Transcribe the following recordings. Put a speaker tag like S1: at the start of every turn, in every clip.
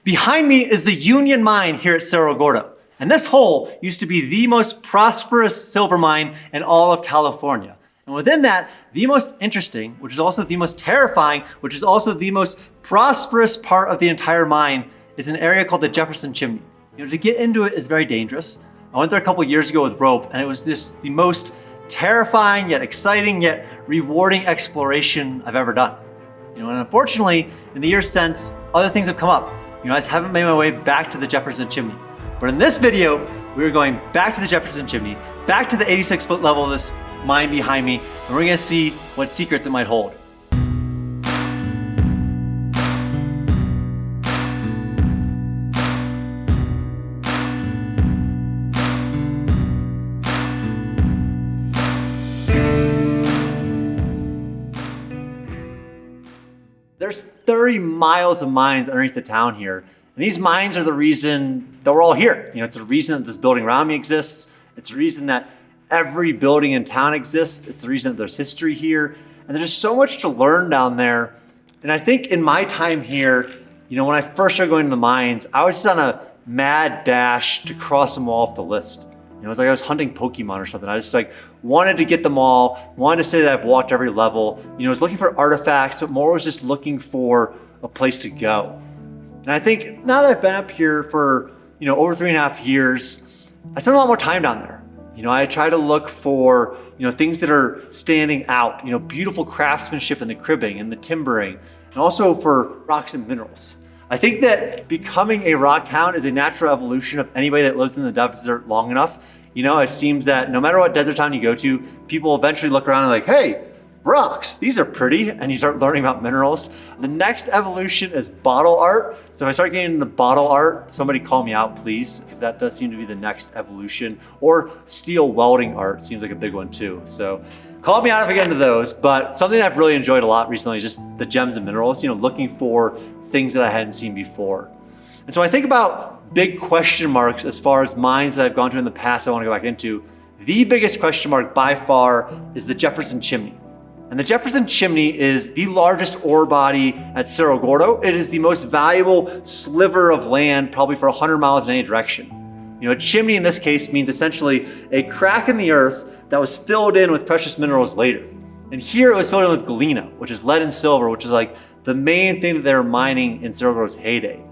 S1: Behind me is the Union Mine here at Cerro Gordo. And this hole used to be the most prosperous silver mine in all of California. And within that, the most interesting, which is also the most terrifying, which is also the most prosperous part of the entire mine, is an area called the Jefferson Chimney. To get into it is very dangerous. I went there a couple years ago with rope, and it was the most terrifying yet exciting yet rewarding exploration I've ever done. And unfortunately, in the years since, other things have come up. I just haven't made my way back to the Jefferson Chimney. But in this video, we're going back to the Jefferson Chimney, back to the 86-foot level of this mine behind me, and we're gonna see what secrets it might hold. There's 30 miles of mines underneath the town here. And these mines are the reason that we're all here. It's the reason that this building around me exists. It's the reason that every building in town exists. It's the reason that there's history here. And there's so much to learn down there. And I think in my time here, when I first started going to the mines, I was just on a mad dash to cross them all off the list. It was like I was hunting Pokemon or something. I just wanted to get them all, wanted to say that I've walked every level. I was looking for artifacts, but more was just looking for a place to go. And I think now that I've been up here for, over 3.5 years, I spend a lot more time down there. I try to look for, things that are standing out, beautiful craftsmanship in the cribbing and the timbering, and also for rocks and minerals. I think that becoming a rock hound is a natural evolution of anybody that lives in the desert long enough. It seems that no matter what desert town you go to, people eventually look around and like, hey, rocks, these are pretty, and you start learning about minerals. The next evolution is bottle art. So if I start getting into bottle art, somebody call me out, please, because that does seem to be the next evolution. Or steel welding art seems like a big one too. So call me out if I get into those. But something that I've really enjoyed a lot recently is just the gems and minerals, looking for things that I hadn't seen before. And so I think about big question marks as far as mines that I've gone to in the past I want to go back into. The biggest question mark by far is the Jefferson Chimney. And the Jefferson Chimney is the largest ore body at Cerro Gordo. It is the most valuable sliver of land, probably for 100 miles in any direction. A chimney in this case means essentially a crack in the earth that was filled in with precious minerals later. And here it was filled in with galena, which is lead and silver, which is like the main thing that they were mining in Cerro Gordo's heyday.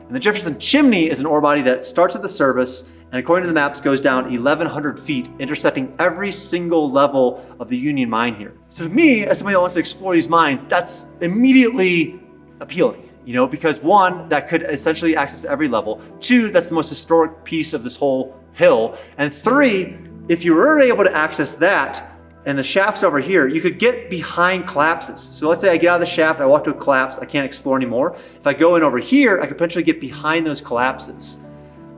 S1: And the Jefferson Chimney is an ore body that starts at the surface and according to the maps goes down 1,100 feet, intersecting every single level of the Union Mine here. So to me, as somebody that wants to explore these mines, that's immediately appealing, because one, that could essentially access every level. Two, that's the most historic piece of this whole hill. And three, if you were able to access that, and the shaft's over here, you could get behind collapses. So let's say I get out of the shaft, I walk to a collapse, I can't explore anymore. If I go in over here, I could potentially get behind those collapses.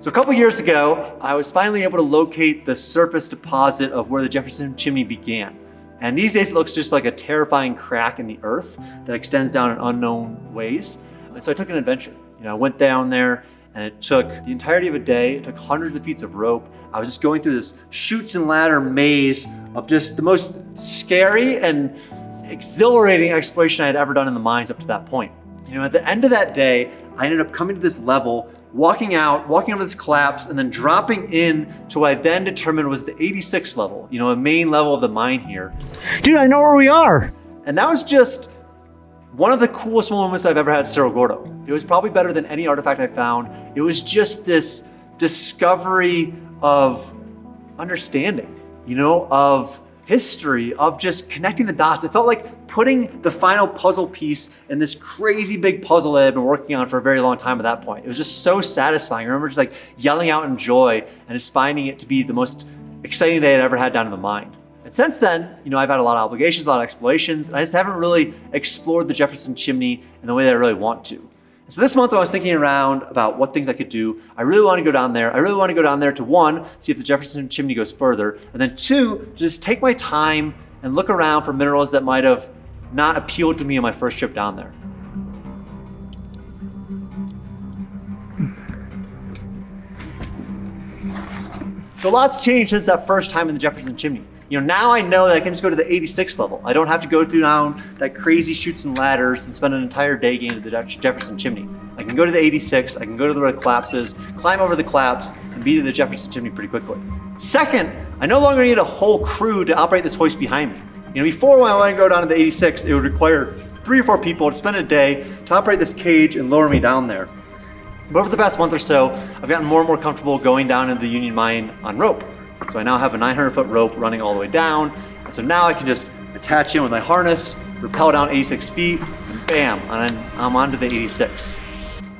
S1: So a couple years ago, I was finally able to locate the surface deposit of where the Jefferson Chimney began. And these days it looks just like a terrifying crack in the earth that extends down in unknown ways. And so I took an adventure. I went down there and it took the entirety of a day. It took hundreds of feet of rope. I was just going through this chutes and ladder maze of just the most scary and exhilarating exploration I had ever done in the mines up to that point. At the end of that day, I ended up coming to this level, walking over this collapse, and then dropping in to what I then determined was the 86th level, the main level of the mine here.
S2: Dude, I know where we are.
S1: And that was just one of the coolest moments I've ever had at Cerro Gordo. It was probably better than any artifact I found. It was just this discovery of understanding, of history, of just connecting the dots. It felt like putting the final puzzle piece in this crazy big puzzle that I'd been working on for a very long time at that point. It was just so satisfying. I remember just yelling out in joy and just finding it to be the most exciting day I'd ever had down in the mine. And since then, I've had a lot of obligations, a lot of explorations, and I just haven't really explored the Jefferson Chimney in the way that I really want to. So this month when I was thinking around about what things I could do, I really want to go down there. I really want to go down there to one, see if the Jefferson Chimney goes further, and then two, to just take my time and look around for minerals that might have not appealed to me on my first trip down there. So lots changed since that first time in the Jefferson Chimney. Now I know that I can just go to the 86th level. I don't have to go through down that crazy chutes and ladders and spend an entire day getting to the Jefferson Chimney. can go to the 86, I can go to where the collapse is, climb over the collapse, and be to the Jefferson Chimney pretty quickly. Second, I no longer need a whole crew to operate this hoist behind me. Before when I wanted to go down to the 86, it would require 3 or 4 people to spend a day to operate this cage and lower me down there. But over the past month or so, I've gotten more and more comfortable going down into the Union Mine on rope. So I now have a 900-foot rope running all the way down. And so now I can just attach in with my harness, rappel down 86 feet, and bam, I'm onto the 86.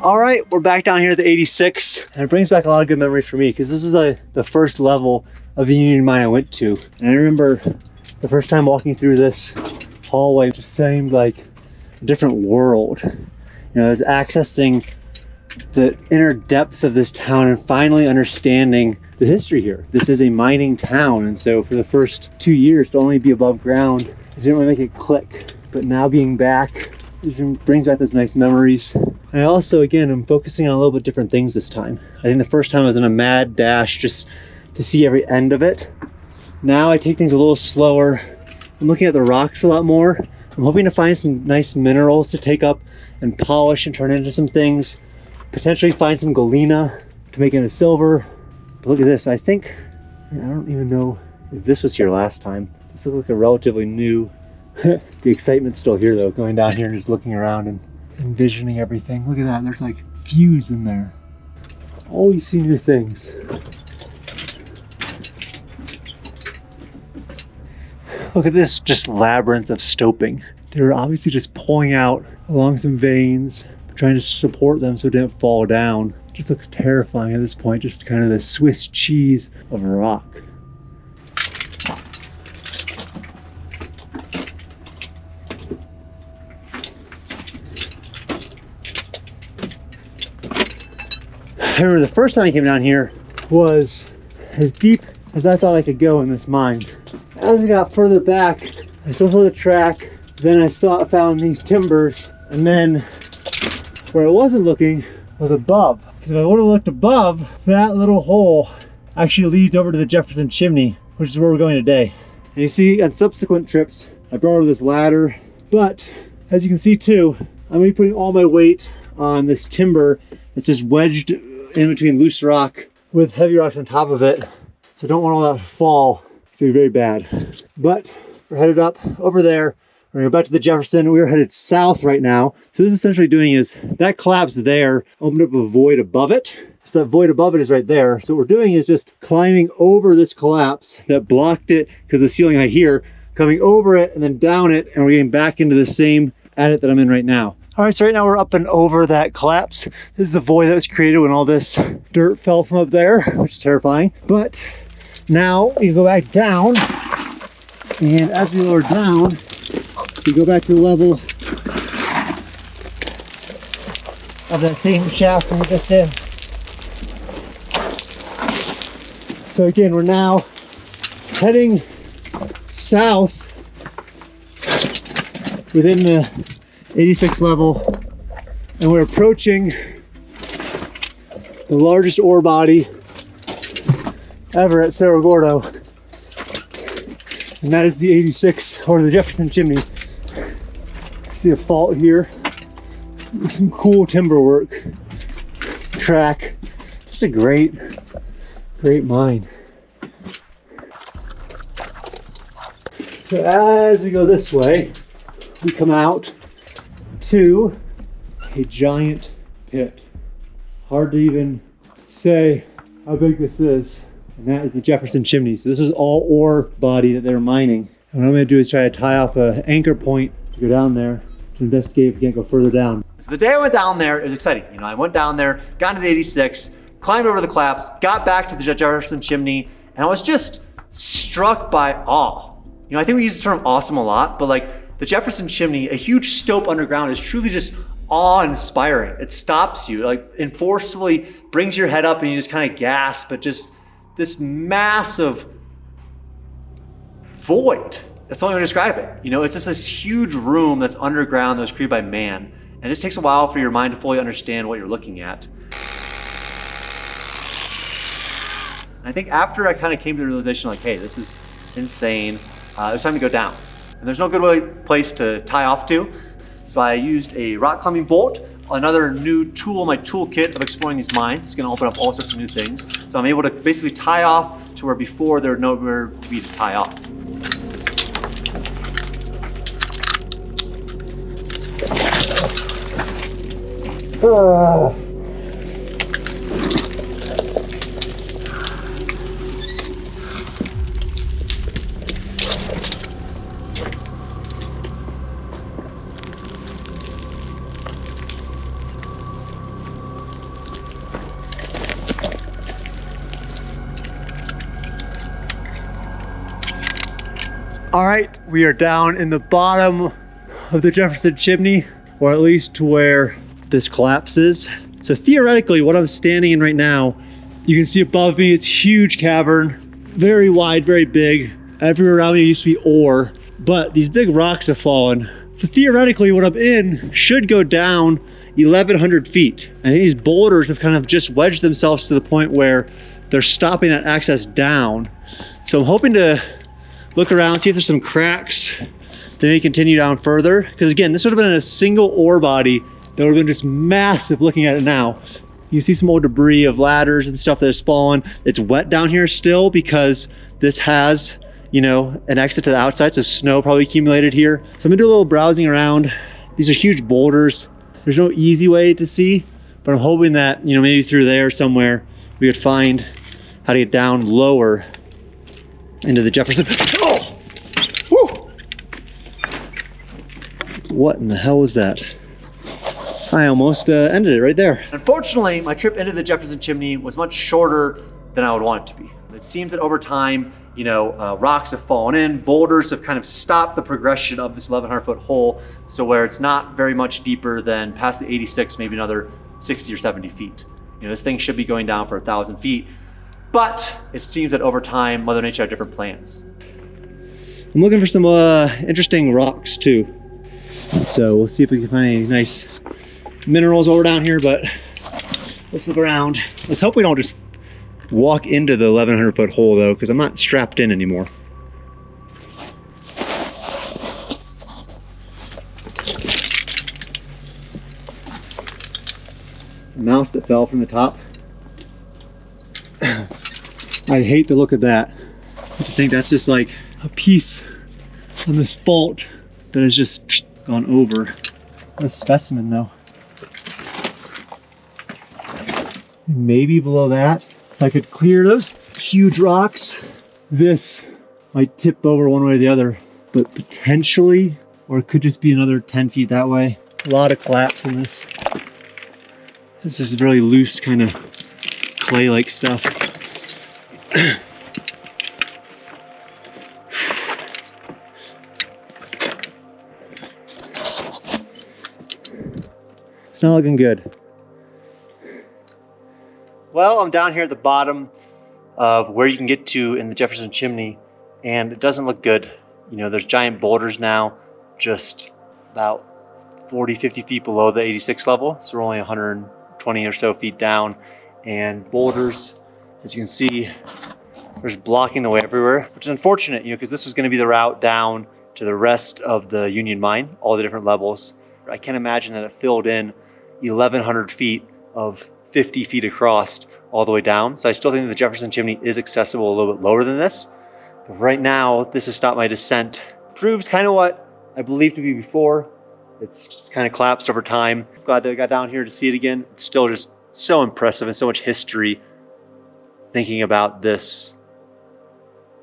S2: All right, we're back down here at the 86. And it brings back a lot of good memories for me because this is the first level of the Union Mine I went to. And I remember the first time walking through this hallway, it just seemed like a different world. I was accessing the inner depths of this town and finally understanding the history here. This is a mining town, and so for the first 2 years to only be above ground, it didn't really make it click. But now being back, it brings back those nice memories. And I also, again, I'm focusing on a little bit different things this time. I think the first time I was in a mad dash just to see every end of it. Now I take things a little slower. I'm looking at the rocks a lot more. I'm hoping to find some nice minerals to take up and polish and turn into some things. Potentially find some galena to make into silver. But look at this, I don't even know if this was here last time. This looks like a relatively new, the excitement's still here though, going down here and just looking around and envisioning everything. Look at that, there's like fuse in there. Always see new things. Look at this just labyrinth of stoping. They're obviously just pulling out along some veins, trying to support them so it didn't fall down. It just looks terrifying at this point, just kind of the Swiss cheese of rock. I remember the first time I came down here was as deep as I thought I could go in this mine. As I got further back, I still saw the track, then I found these timbers, and then where I wasn't looking was above. Because if I would have looked above, that little hole actually leads over to the Jefferson Chimney, which is where we're going today. And you see on subsequent trips, I brought over this ladder, but as you can see too, I'm gonna be putting all my weight on this timber that's just wedged in between loose rock with heavy rocks on top of it. So I don't want all that to fall. It's gonna be very bad. But we're headed up over there. We're gonna go back to the Jefferson. We're headed south right now. So this is essentially doing is that collapse there opened up a void above it. So that void above it is right there. So what we're doing is just climbing over this collapse that blocked it because the ceiling height here, coming over it and then down it, and we're getting back into the same adit that I'm in right now. All right, so right now we're up and over that collapse. This is the void that was created when all this dirt fell from up there, which is terrifying. But now you go back down, and as we lower down, we go back to the level of that same shaft we were just in. So again, we're now heading south within the 86 level, and we're approaching the largest ore body ever at Cerro Gordo, and that is the 86, or the Jefferson Chimney. See a fault here, some cool timber work, track, just a great mine. So as we go this way, we come out to a giant pit. Hard to even say how big this is. And that is the Jefferson Chimney. So this is all ore body that they're mining. And what I'm gonna do is try to tie off an anchor point to go down there to investigate if we can't go further down.
S1: So the day I went down there, it was exciting. I went down there, got into the 86, climbed over the collapse, got back to the Jefferson Chimney, and I was just struck by awe. I think we use the term awesome a lot, but like the Jefferson Chimney, a huge stope underground, is truly just awe-inspiring. It stops you, like, and forcefully brings your head up and you just kind of gasp at just this massive void. That's the only way to describe it. It's just this huge room that's underground that was created by man. And it just takes a while for your mind to fully understand what you're looking at. And I think after I kind of came to the realization, like, hey, this is insane, it was time to go down. And there's no good place to tie off to. So I used a rock climbing bolt. another new tool in my toolkit of exploring these mines. It's gonna open up all sorts of new things. So I'm able to basically tie off to where before there was nowhere to be to tie off.
S2: All right, we are down in the bottom of the Jefferson Chimney, or at least to where this collapses. So theoretically, what I'm standing in right now, you can see above me, it's a huge cavern, very wide, very big. Everywhere around me used to be ore, but these big rocks have fallen. So theoretically, what I'm in should go down 1,100 feet. And these boulders have kind of just wedged themselves to the point where they're stopping that access down. So I'm hoping to look around, see if there's some cracks, then maybe continue down further. Because again, this would have been a single ore body that would have been just massive looking at it now. You see some old debris of ladders and stuff that has fallen. It's wet down here still because this has, you know, an exit to the outside, so snow probably accumulated here. So I'm gonna do a little browsing around. These are huge boulders. There's no easy way to see, but I'm hoping that, you know, maybe through there somewhere we could find how to get down lower into the Jefferson. Oh! Woo! What in the hell was that? I almost ended it right there.
S1: Unfortunately, my trip into the Jefferson Chimney was much shorter than I would want it to be. It seems that over time, you know, rocks have fallen in, boulders have kind of stopped the progression of this 1,100-foot hole, so where it's not very much deeper than past the 86, maybe another 60 or 70 feet. You know, this thing should be going down for 1,000 feet. But it seems that over time, Mother Nature had different plans.
S2: I'm looking for some interesting rocks too. So we'll see if we can find any nice minerals over down here, but let's look around. Let's hope we don't just walk into the 1,100-foot hole though, because I'm not strapped in anymore. Mouse that fell from the top. I hate the look of that. I think that's just like a piece on this fault that has just gone over. A specimen though. Maybe below that, if I could clear those huge rocks, this might tip over one way or the other, but potentially, or it could just be another 10 feet that way. A lot of collapse in this. This is really loose kind of clay-like stuff. It's not looking good.
S1: Well, I'm down here at the bottom of where you can get to in the Jefferson Chimney, and it doesn't look good. You know, there's giant boulders now, just about 40, 50 feet below the 86 level. So we're only 120 or so feet down, and boulders, as you can see, there's blocking the way everywhere, which is unfortunate, you know, because this was going to be the route down to the rest of the Union Mine, all the different levels. I can't imagine that it filled in 1,100 feet of 50 feet across all the way down. So I still think the Jefferson Chimney is accessible a little bit lower than this. But right now, this has stopped my descent. Proves kind of what I believed to be before. It's just kind of collapsed over time. Glad that I got down here to see it again. It's still just so impressive and so much history thinking about this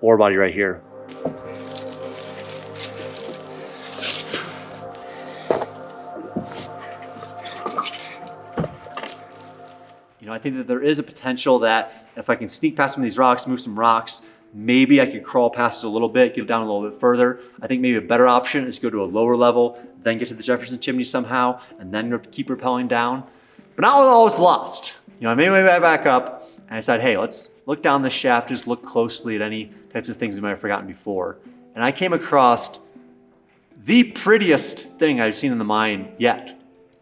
S1: ore body right here. You know, I think that there is a potential that if I can sneak past some of these rocks, move some rocks, maybe I could crawl past it a little bit, get down a little bit further. I think maybe a better option is to go to a lower level, then get to the Jefferson Chimney somehow, and then keep rappelling down. But not all is lost. You know, I made my way back up, and I said, hey, let's look down this shaft, just look closely at any types of things we might have forgotten before. And I came across the prettiest thing I've seen in the mine yet.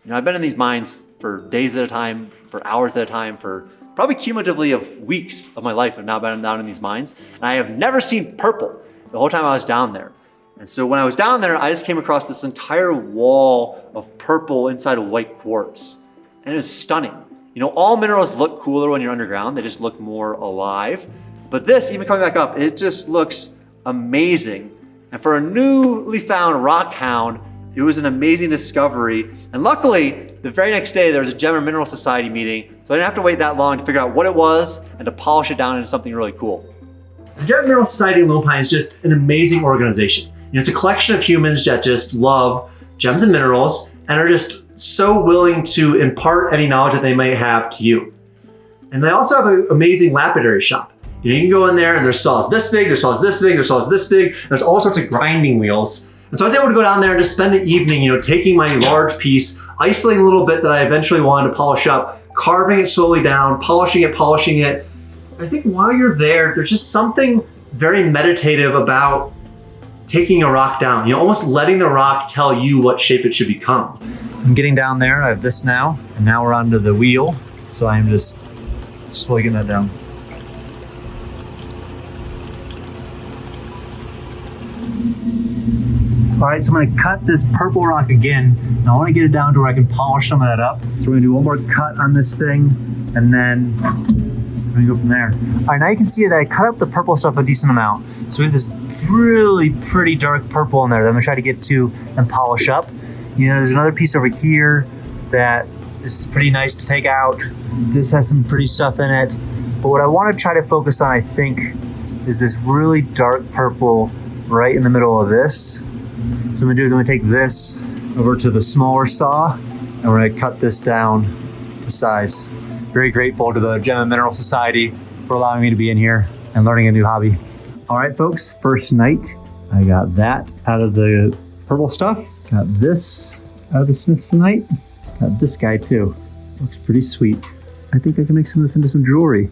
S1: You know, I've been in these mines for days at a time, for hours at a time, for probably cumulatively of weeks of my life. I've now been down in these mines, and I have never seen purple the whole time I was down there. And so when I was down there, I just came across this entire wall of purple inside of white quartz. And it was stunning. You know, all minerals look cooler when you're underground. They just look more alive. But this, even coming back up, it just looks amazing. And for a newly found rock hound, it was an amazing discovery. And luckily, the very next day, there was a Gem and Mineral Society meeting, so I didn't have to wait that long to figure out what it was and to polish it down into something really cool. The Gem and Mineral Society in Lone Pine is just an amazing organization. You know, it's a collection of humans that just love gems and minerals and are just so willing to impart any knowledge that they might have to you. And they also have an amazing lapidary shop. You know, you can go in there and there's saws this big, there's saws this big, there's saws this big, there's all sorts of grinding wheels. And so I was able to go down there and just spend the evening, you know, taking my large piece, isolating a little bit that I eventually wanted to polish up, carving it slowly down, polishing it. I think while you're there, there's just something very meditative about taking a rock down, you know, almost letting the rock tell you what shape it should become. I'm getting down there, I have this now, and now we're onto the wheel. So I'm just slowly getting that down. All right, so I'm gonna cut this purple rock again. And I wanna get it down to where I can polish some of that up. So we're gonna do one more cut on this thing, and then we're gonna go from there. All right, now you can see that I cut up the purple stuff a decent amount. So we have this really pretty dark purple in there that I'm gonna try to get to and polish up. You know, there's another piece over here that is pretty nice to take out. This has some pretty stuff in it. But what I wanna try to focus on, I think, is this really dark purple right in the middle of this. So what I'm gonna do is I'm gonna take this over to the smaller saw and we're gonna cut this down to size. Very grateful to the Gem and Mineral Society for allowing me to be in here and learning a new hobby. All right, folks, first night, I got that out of the purple stuff. Got this out of the Smithsonite. Got this guy too. Looks pretty sweet. I think I can make some of this into some jewelry.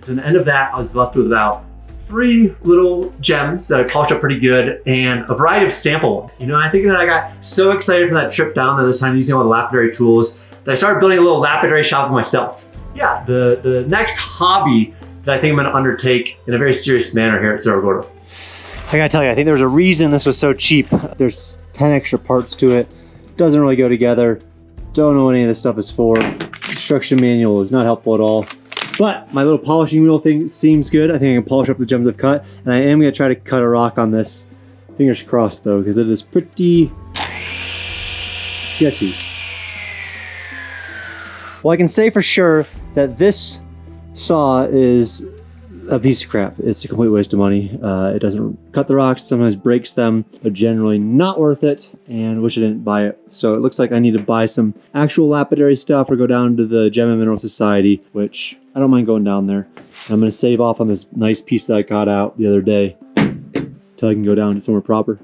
S1: So in the end of that, I was left with about 3 little gems that I polished up pretty good and a variety of sample ones. You know, I think that I got so excited for that trip down there this time using all the lapidary tools that I started building a little lapidary shop for myself. Yeah, the next hobby that I think I'm gonna undertake in a very serious manner here at Cerro Gordo. I gotta tell you, I think there was a reason this was so cheap. There's 10 extra parts to it. Doesn't really go together. Don't know what any of this stuff is for. Instruction manual is not helpful at all. But my little polishing wheel thing seems good. I think I can polish up the gems I've cut. And I am gonna try to cut a rock on this. Fingers crossed though, because it is pretty sketchy. Well, I can say for sure that this saw is a piece of crap. It's a complete waste of money. It doesn't cut the rocks, sometimes breaks them, but generally not worth it, and wish I didn't buy it. So it looks like I need to buy some actual lapidary stuff or go down to the Gem and Mineral Society, which I don't mind going down there. I'm gonna save off on this nice piece that I got out the other day until I can go down to somewhere proper.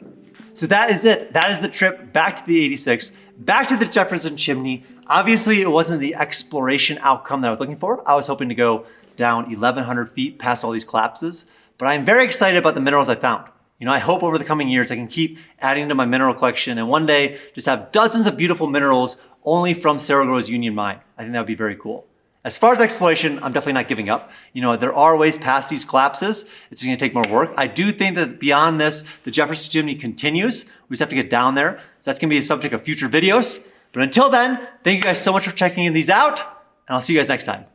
S1: So that is it. That is the trip back to the 86, back to the Jefferson Chimney. Obviously, it wasn't the exploration outcome that I was looking for. I was hoping to go down 1,100 feet past all these collapses, but I'm very excited about the minerals I found. You know, I hope over the coming years I can keep adding to my mineral collection and one day just have dozens of beautiful minerals only from Cerro Gordo's Union Mine. I think that would be very cool. As far as exploration, I'm definitely not giving up. You know, there are ways past these collapses. It's gonna take more work. I do think that beyond this, the Jefferson Chimney continues. We just have to get down there. So that's gonna be a subject of future videos. But until then, thank you guys so much for checking these out, and I'll see you guys next time.